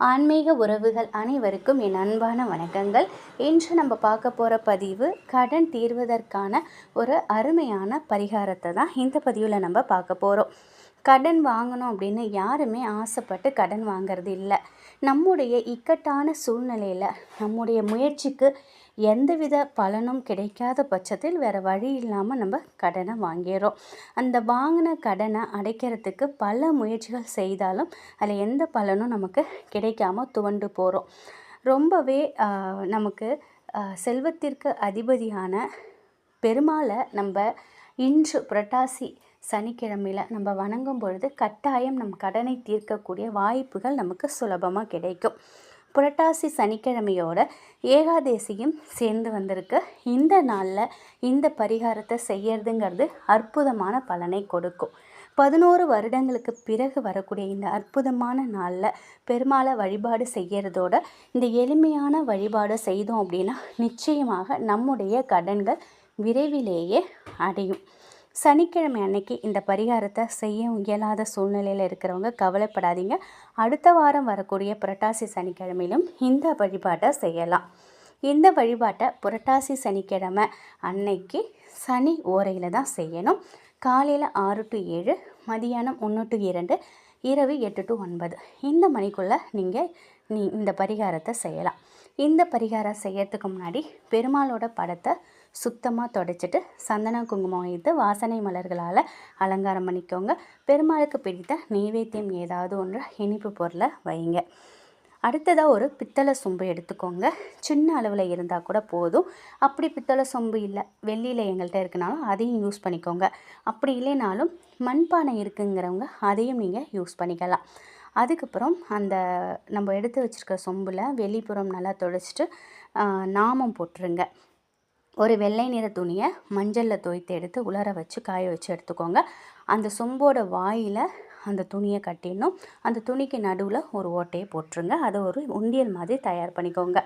ஆன்மீக உறவுகள் அனைவருக்கும் என் அன்பான வணக்கங்கள். இன்று நம்ம பார்க்க போகிற பதிவு கடன் தீர்வதற்கான ஒரு அருமையான பரிகாரத்தை தான் இந்த பதிவில் நம்ம பார்க்க போகிறோம். கடன் வாங்கணும் அப்படின்னு யாருமே ஆசைப்பட்டு கடன் வாங்கிறது இல்லை. நம்முடைய இக்கட்டான சூழ்நிலையில் நம்முடைய முயற்சிக்கு எந்தவித பலனும் கிடைக்காத பட்சத்தில் வேறு வழி இல்லாமல் நம்ம கடனை வாங்கிடுறோம். அந்த வாங்கின கடனை அடைக்கிறதுக்கு பல முயற்சிகள் செய்தாலும் அதில் எந்த பலனும் நமக்கு கிடைக்காம துவண்டு போகிறோம். ரொம்பவே நமக்கு செல்வத்திற்கு அதிபதியான பெருமாளை நம்ம இன்று புரட்டாசி சனிக்கிழமையில் நம்ம வணங்கும் பொழுது கட்டாயம் நம் கடனை தீர்க்கக்கூடிய வாய்ப்புகள் நமக்கு சுலபமாக கிடைக்கும். புரட்டாசி சனிக்கிழமையோட ஏகாதேசியும் சேர்ந்து வந்திருக்கு. இந்த நாளில் இந்த பரிகாரத்தை செய்யறதுங்கிறது அற்புதமான பலனை கொடுக்கும். 11 வருடங்களுக்கு பிறகு வரக்கூடிய இந்த அற்புதமான நாளில் பெருமாளை வழிபாடு செய்கிறதோட இந்த எளிமையான வழிபாடு செய்தோம் அப்படின்னா நிச்சயமாக நம்முடைய கடன்கள் விரைவிலேயே அடையும். சனிக்கிழமை அன்னைக்கு இந்த பரிகாரத்தை செய்ய இயலாத சூழ்நிலையில் இருக்கிறவங்க கவலைப்படாதீங்க. அடுத்த வாரம் வரக்கூடிய புரட்டாசி சனிக்கிழமையிலும் இந்த வழிபாட்டை செய்யலாம். இந்த வழிபாட்டை புரட்டாசி சனிக்கிழமை அன்னைக்கு சனி ஓரையில் தான் செய்யணும். காலையில் 6 to 7, மதியானம் 1 to 2, இரவு 8 to 9 இந்த மணிக்குள்ளே நீங்கள் இந்த பரிகாரத்தை செய்யலாம். இந்த பரிகாரம் செய்யறதுக்கு முன்னாடி பெருமாளோட படத்தை சுத்தமாக தொடச்சிட்டு சந்தன குங்குமம் வைத்து வாசனை மலர்களால் அலங்காரம் பண்ணிக்கோங்க. பெருமாளுக்கு பிடித்த நெய்வேத்தியம் ஏதாவது ஒன்று இனிப்பு பொருளை வைங்க. அடுத்ததாக ஒரு பித்தளை சொம்பு எடுத்துக்கோங்க. சின்ன அளவில் இருந்தால் கூட போதும். அப்படி பித்தளை சொம்பு இல்லை, வெள்ளியில் எங்கள்கிட்ட இருக்குனாலும் அதையும் யூஸ் பண்ணிக்கோங்க. அப்படி இல்லைனாலும் மண்பானை இருக்குங்கிறவங்க அதையும் நீங்கள் யூஸ் பண்ணிக்கலாம். அதுக்கப்புறம் அந்த நம்ம எடுத்து வச்சுருக்க சொம்பில் வெளிப்புறம் நல்லா துடைச்சிட்டு நாமம் போட்டுருங்க. ஒரு வெள்ளை நிற துணியை மஞ்சளில் துவைத்து எடுத்து உலர வச்சு காய வச்சு எடுத்துக்கோங்க. அந்த சொம்போட வாயில் அந்த துணியை கட்டிடணும். அந்த துணிக்கு நடுவில் ஒரு ஓட்டையை போட்டுருங்க. அதை ஒரு உண்டியல் மாதிரி தயார் பண்ணிக்கோங்க.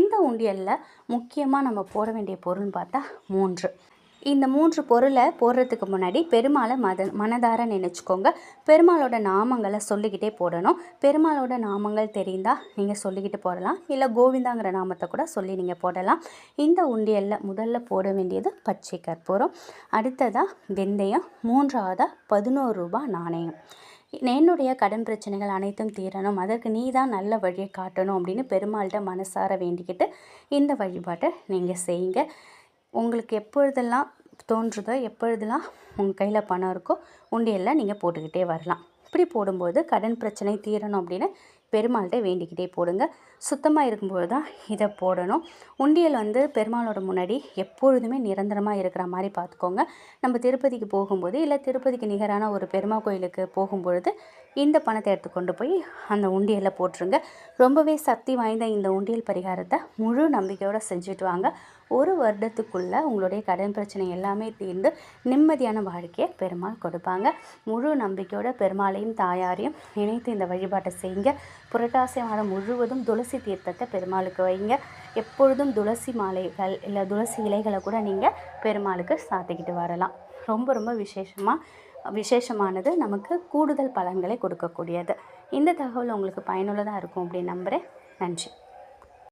இந்த உண்டியலில் முக்கியமாக நம்ம போட வேண்டிய பொருள்னு பார்த்தா 3. இந்த 3 பொருளை போடுறதுக்கு முன்னாடி பெருமாளை மனதார நினச்சிக்கோங்க. பெருமாளோட நாமங்களை சொல்லிக்கிட்டே போடணும். பெருமாளோட நாமங்கள் தெரிந்தால் நீங்கள் சொல்லிக்கிட்டு போடலாம். இல்லை கோவிந்தாங்கிற நாமத்தை கூட சொல்லி நீங்கள் போடலாம். இந்த உண்டியலில் முதல்ல போட வேண்டியது பச்சை கற்பூரம், அடுத்ததாக வெந்தயம், 3ஆவதாக 11 ரூபாய் நாணயம். என்னுடைய கடன் பிரச்சனைகள் அனைத்தும் தீரணும், அதற்கு நீ தான் நல்ல வழியை காட்டணும் அப்படின்னு பெருமாள்கிட்ட மனசார வேண்டிக்கிட்டு இந்த வழிபாட்டை நீங்கள் செய்யுங்க. உங்களுக்கு எப்பொழுதெல்லாம் தோன்றுதோ, எப்பொழுதெல்லாம் உங்கள் கையில் பணம் இருக்கோ உண்டியலில் நீங்கள் போட்டுக்கிட்டே வரலாம். இப்படி போடும்போது கடன் பிரச்சனை தீரணும் அப்படின்னு பெருமாள்கிட்ட வேண்டிக்கிட்டே போடுங்க. சுத்தமாக இருக்கும்போது தான் இதை போடணும். உண்டியல் பெருமாளோட முன்னாடி எப்பொழுதுமே நிரந்தரமாக இருக்கிற மாதிரி பார்த்துக்கோங்க. நம்ம திருப்பதிக்கு போகும்போது இல்லை திருப்பதிக்கு நிகரான ஒரு பெருமாள் கோயிலுக்கு போகும்பொழுது இந்த பணத்தை எடுத்துக்கொண்டு போய் அந்த உண்டியலில் போட்டுருங்க. ரொம்பவே சக்தி வாய்ந்த இந்த உண்டியல் பரிகாரத்தை முழு நம்பிக்கையோடு செஞ்சுட்டு வாங்க. 1 வருடத்துக்குள்ளே உங்களுடைய கடன் பிரச்சனை எல்லாமே தீர்ந்து நிம்மதியான வாழ்க்கையை பெருமாள் கொடுப்பாங்க. முழு நம்பிக்கையோட பெருமாளையும் தாயாரையும் நினைத்து இந்த வழிபாட்டை செய்யுங்க. புரட்டாசி மாதம் முழுவதும் துளசி தீர்த்தத்தை பெருமாளுக்கு வைங்க. எப்பொழுதும் துளசி மாலைகள் இல்லை துளசி இலைகளை கூட நீங்கள் பெருமாளுக்கு சாத்திக்கிட்டு வரலாம். ரொம்ப ரொம்ப விசேஷமானது, நமக்கு கூடுதல் பலன்களை கொடுக்கக்கூடியது. இந்த தகவல் உங்களுக்கு பயனுள்ளதாக இருக்கும் அப்படின்னு நம்புகிறேன். நன்றி.